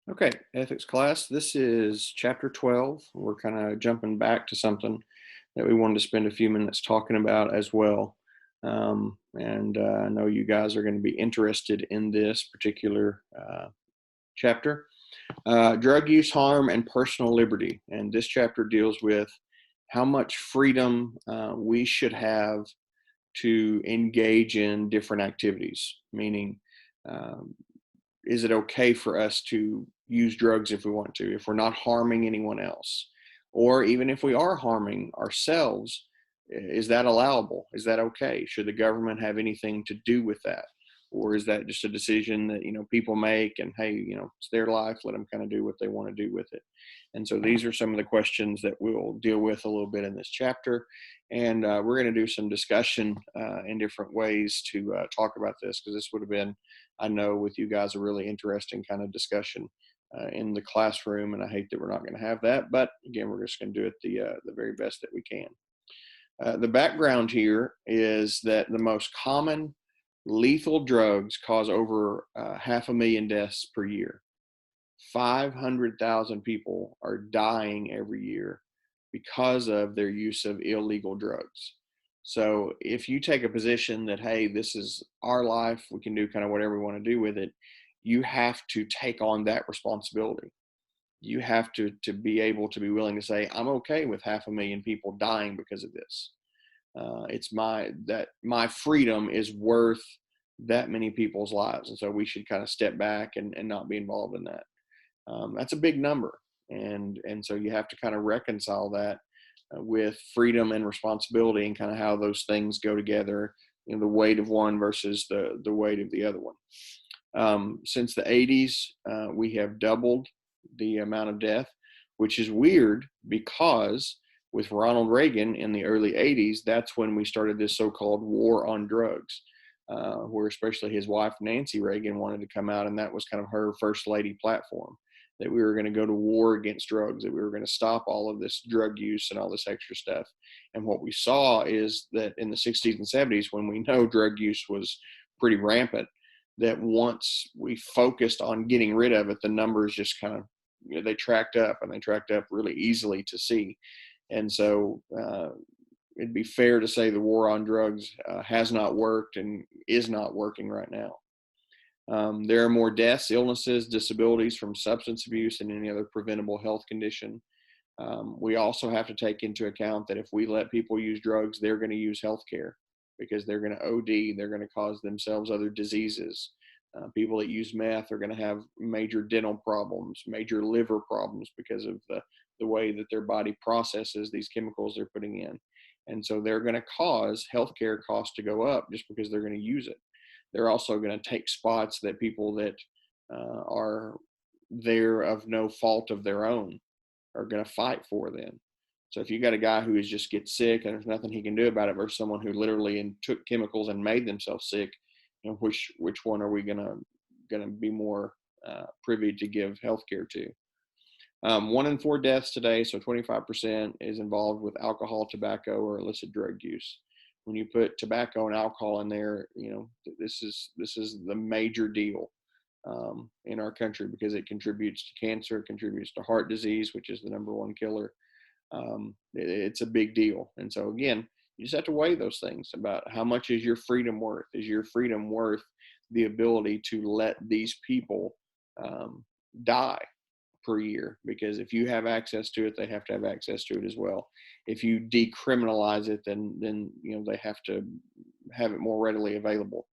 Okay, ethics class. This is chapter 12. We're kind of jumping back to something that we wanted to spend a few minutes talking about as well. And I know you guys are going to be interested in this particular chapter. Drug use, harm, and personal liberty. And this chapter deals with how much freedom we should have to engage in different activities, meaning, um, is it okay for us to use drugs if we want to, if we're not harming anyone else? Or even if we are harming ourselves, is that allowable? Is that okay? Should the government have anything to do with that? Or is that just a decision that, people make and, hey, it's their life, let them kind of do what they want to do with it. And so these are some of the questions that we'll deal with a little bit in this chapter. And we're going to do some discussion in different ways to talk about this, because this would have been, I know, with you guys, a really interesting kind of discussion in the classroom, and I hate that we're not going to have that. But again, we're just going to do it the very best that we can. The background here is that the most common lethal drugs cause over 500,000 deaths per year. 500,000 people are dying every year because of their use of illegal drugs. So if you take a position that, hey, this is our life, we can do kind of whatever we want to do with it, you have to take on that responsibility. You have to be able to be willing to say, I'm okay with 500,000 people dying because of this. It's my freedom is worth that many people's lives. And so we should kind of step back and not be involved in that. That's a big number. And so you have to kind of reconcile that with freedom and responsibility, and kind of how those things go together, the weight of one versus the weight of the other one. Since the 80s, we have doubled the amount of death, which is weird because with Ronald Reagan in the early 80s, that's when we started this so-called war on drugs, where especially his wife, Nancy Reagan, wanted to come out, and that was kind of her first lady platform, that we were going to go to war against drugs, that we were going to stop all of this drug use and all this extra stuff. And what we saw is that in the 60s and 70s, when we know drug use was pretty rampant, that once we focused on getting rid of it, the numbers just kind of, they tracked up, and they tracked up really easily to see. And so it'd be fair to say the war on drugs has not worked and is not working right now. There are more deaths, illnesses, disabilities from substance abuse and any other preventable health condition. We also have to take into account that if we let people use drugs, they're going to use healthcare, because they're going to OD, they're going to cause themselves other diseases. People that use meth are going to have major dental problems, major liver problems, because of the way that their body processes these chemicals they're putting in. And so they're going to cause healthcare costs to go up just because they're going to use it. They're also going to take spots that people that are there of no fault of their own are going to fight for them. So if you got a guy who is just gets sick and there's nothing he can do about it, versus someone who literally took chemicals and made themselves sick, which one are we gonna be more privy to give healthcare to? 1 in 4 deaths today, so 25%, is involved with alcohol, tobacco, or illicit drug use. When you put tobacco and alcohol in there, this is the major deal in our country, because it contributes to cancer, it contributes to heart disease, which is the #1 killer. It's a big deal. And so again, you just have to weigh those things about how much is your freedom worth? Is your freedom worth the ability to let these people die per year? Because if you have access to it, they have to have access to it as well. If you decriminalize it, then they have to have it more readily available.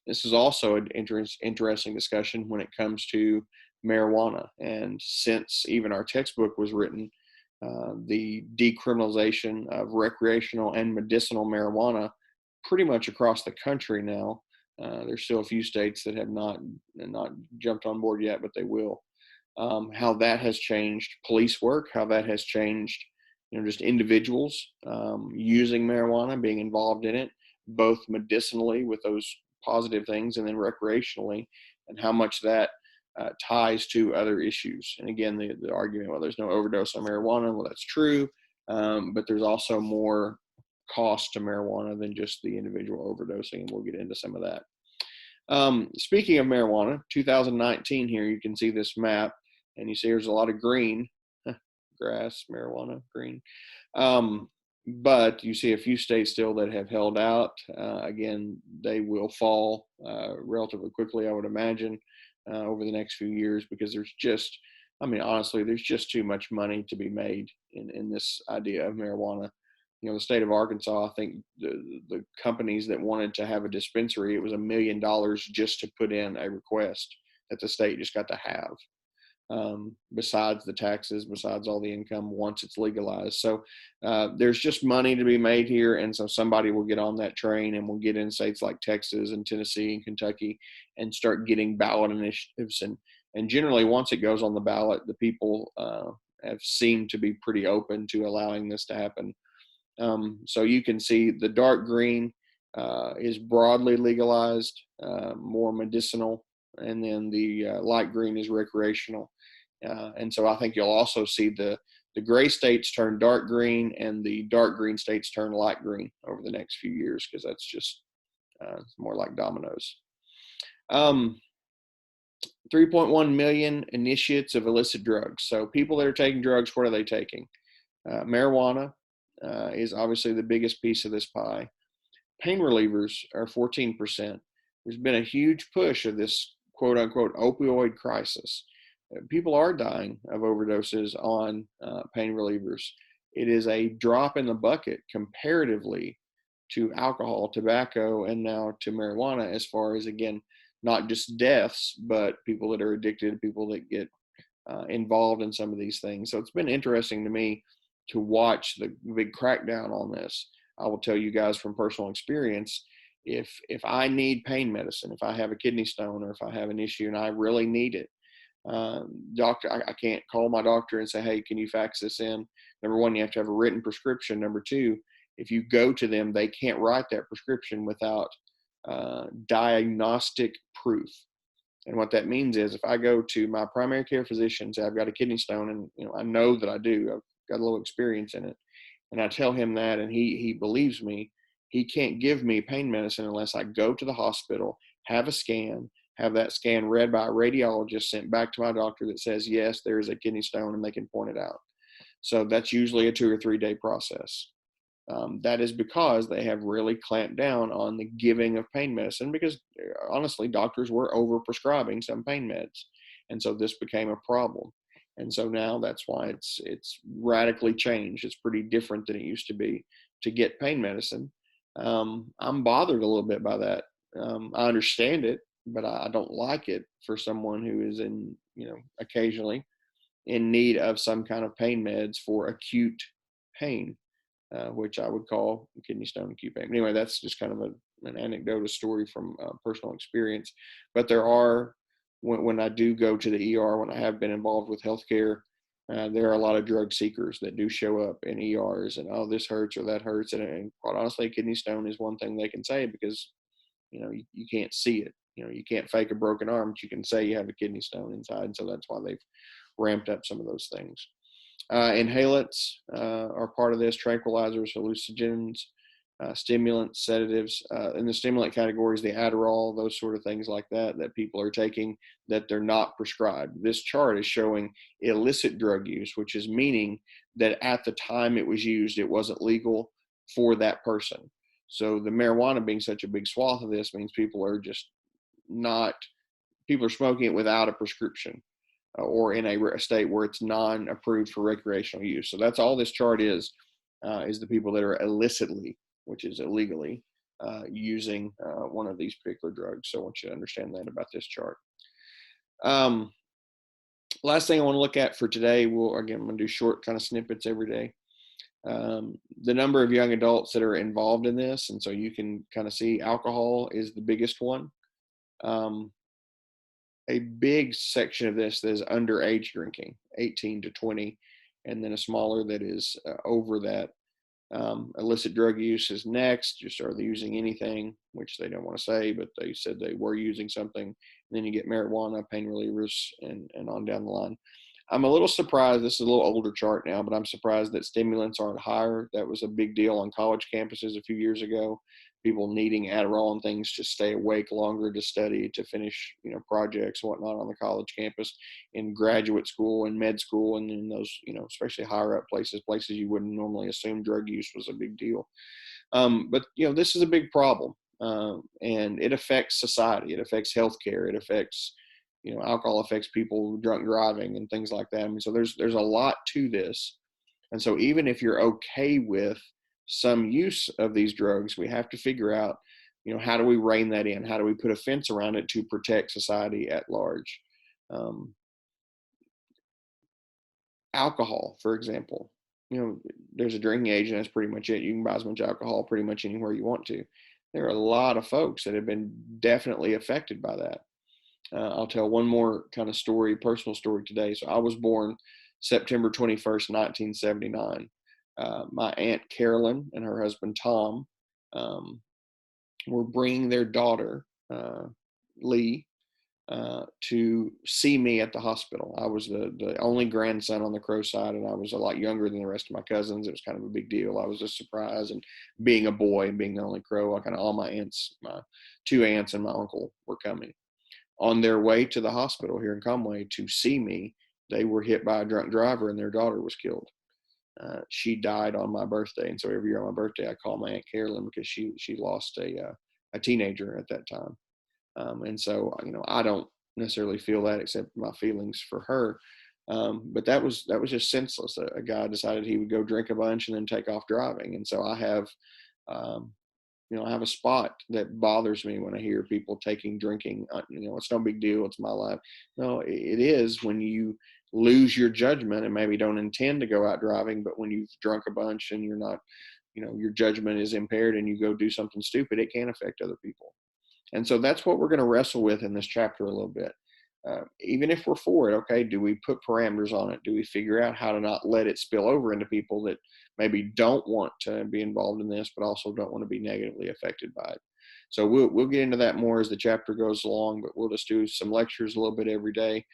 This is also an interesting discussion when it comes to marijuana. And since even our textbook was written, the decriminalization of recreational and medicinal marijuana pretty much across the country now. There's still a few states that have not jumped on board yet, but they will. How that has changed police work, how that has changed, just individuals using marijuana, being involved in it, both medicinally with those positive things, and then recreationally, and how much that ties to other issues. And again, the argument, well, there's no overdose on marijuana. Well, that's true, but there's also more cost to marijuana than just the individual overdosing, and we'll get into some of that. Speaking of marijuana, 2019 here, you can see this map. and you see there's a lot of green, grass, marijuana, green. Um, but you see a few states still that have held out. Again, they will fall relatively quickly, I would imagine, over the next few years, because there's just, I mean, honestly, there's just too much money to be made in this idea of marijuana. You know, the state of Arkansas, I think the companies that wanted to have a dispensary, it was $1 million just to put in a request that the state just got to have, besides the taxes, besides all the income once it's legalized. So there's just money to be made here. And so somebody will get on that train and will get in states like Texas and Tennessee and Kentucky and start getting ballot initiatives. And generally, once it goes on the ballot, the people have seemed to be pretty open to allowing this to happen. So you can see the dark green is broadly legalized, more medicinal, and then the light green is recreational. And so I think you'll also see the gray states turn dark green and the dark green states turn light green over the next few years, because that's just more like dominoes. 3.1 million initiates of illicit drugs. So people that are taking drugs, what are they taking? Marijuana is obviously the biggest piece of this pie. Pain relievers are 14%. There's been a huge push of this quote unquote opioid crisis. People are dying of overdoses on pain relievers. It is a drop in the bucket comparatively to alcohol, tobacco, and now to marijuana, as far as, again, not just deaths, but people that are addicted, people that get involved in some of these things. So it's been interesting to me to watch the big crackdown on this. I will tell you guys from personal experience, if I need pain medicine, if I have a kidney stone, or if I have an issue and I really need it, doctor, I can't call my doctor and say, hey, can you fax this in? Number one, you have to have a written prescription. Number two, if you go to them, they can't write that prescription without diagnostic proof. And what that means is, if I go to my primary care physician and say I've got a kidney stone, and I know that I do, I've got a little experience in it, and I tell him that, and he believes me, he can't give me pain medicine unless I go to the hospital, have a scan, have that scan read by a radiologist, sent back to my doctor that says, yes, there is a kidney stone, and they can point it out. So that's usually a 2 or 3 day process. That is because they have really clamped down on the giving of pain medicine, because honestly, doctors were over prescribing some pain meds. And so this became a problem. And so now that's why it's radically changed. It's pretty different than it used to be to get pain medicine. I'm bothered a little bit by that. I understand it, but I don't like it for someone who is occasionally in need of some kind of pain meds for acute pain. Which I would call kidney stone acute pain. Anyway, that's just kind of an anecdote, a story from personal experience. But there are, when I do go to the ER, when I have been involved with healthcare, there are a lot of drug seekers that do show up in ERs, and, oh, this hurts or that hurts. And quite honestly, kidney stone is one thing they can say, because you can't see it. You can't fake a broken arm, but you can say you have a kidney stone inside. And so that's why they've ramped up some of those things. Inhalants are part of this: tranquilizers, hallucinogens, stimulants, sedatives. In the stimulant categories, the Adderall, those sort of things like that people are taking that they're not prescribed. This chart is showing illicit drug use, which is meaning that at the time it was used, it wasn't legal for that person. So the marijuana being such a big swath of this means people are smoking it without a prescription, or in a state where it's non-approved for recreational use. So that's all this chart is the people that are illicitly, which is illegally, using one of these particular drugs. So I want you to understand that about this chart. Last thing I want to look at for today, I'm going to do short kind of snippets every day. The number of young adults that are involved in this. And so you can kind of see alcohol is the biggest one. A big section of this that is underage drinking, 18 to 20, and then a smaller that is over that. Illicit drug use is next. Just, are they using anything, which they don't want to say, but they said they were using something. And then you get marijuana, pain relievers, and on down the line. I'm a little surprised. This is a little older chart now, but I'm surprised that stimulants aren't higher. That was a big deal on college campuses a few years ago, people needing Adderall and things to stay awake longer to study, to finish, projects and whatnot on the college campus, in graduate school and med school, and in those, especially higher up places you wouldn't normally assume drug use was a big deal. But this is a big problem, and it affects society. It affects healthcare. It affects, alcohol affects people drunk driving and things like that. I mean, so there's a lot to this. And so even if you're okay with some use of these drugs, we have to figure out, how do we rein that in? How do we put a fence around it to protect society at large? Um, Alcohol, for example, there's a drinking age and that's pretty much it. You can buy as much alcohol pretty much anywhere you want to. There are a lot of folks that have been definitely affected by that. I'll tell one more kind of story, personal story today. So I was born September 21st, 1979. My Aunt Carolyn and her husband Tom um, were bringing their daughter, Lee, to see me at the hospital. I was the only grandson on the Crow side, and I was a lot younger than the rest of my cousins. It was kind of a big deal. I was a surprise, and being a boy and being the only Crow, I kind of all my aunts, my two aunts and my uncle were coming. On their way to the hospital here in Conway to see me, they were hit by a drunk driver, and their daughter was killed. She died on my birthday, and so every year on my birthday, I call my Aunt Carolyn because she lost a teenager at that time. And so, I don't necessarily feel that, except my feelings for her. But that was just senseless. A guy decided he would go drink a bunch and then take off driving. And so I have, um, I have a spot that bothers me when I hear people taking drinking. It's no big deal. It's my life. No, it is when you lose your judgment and maybe don't intend to go out driving, but when you've drunk a bunch and you're not, your judgment is impaired and you go do something stupid, it can affect other people. And so that's what we're going to wrestle with in this chapter a little bit. Even if we're for it, okay, do we put parameters on it? Do we figure out how to not let it spill over into people that maybe don't want to be involved in this, but also don't want to be negatively affected by it? So we'll get into that more as the chapter goes along, but we'll just do some lectures a little bit every day.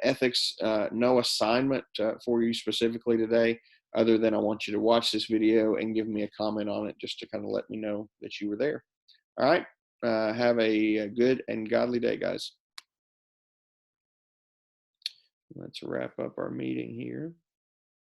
Ethics, no assignment for you specifically today, other than I want you to watch this video and give me a comment on it just to kind of let me know that you were there. All right. Have a good and godly day, guys. Let's wrap up our meeting here.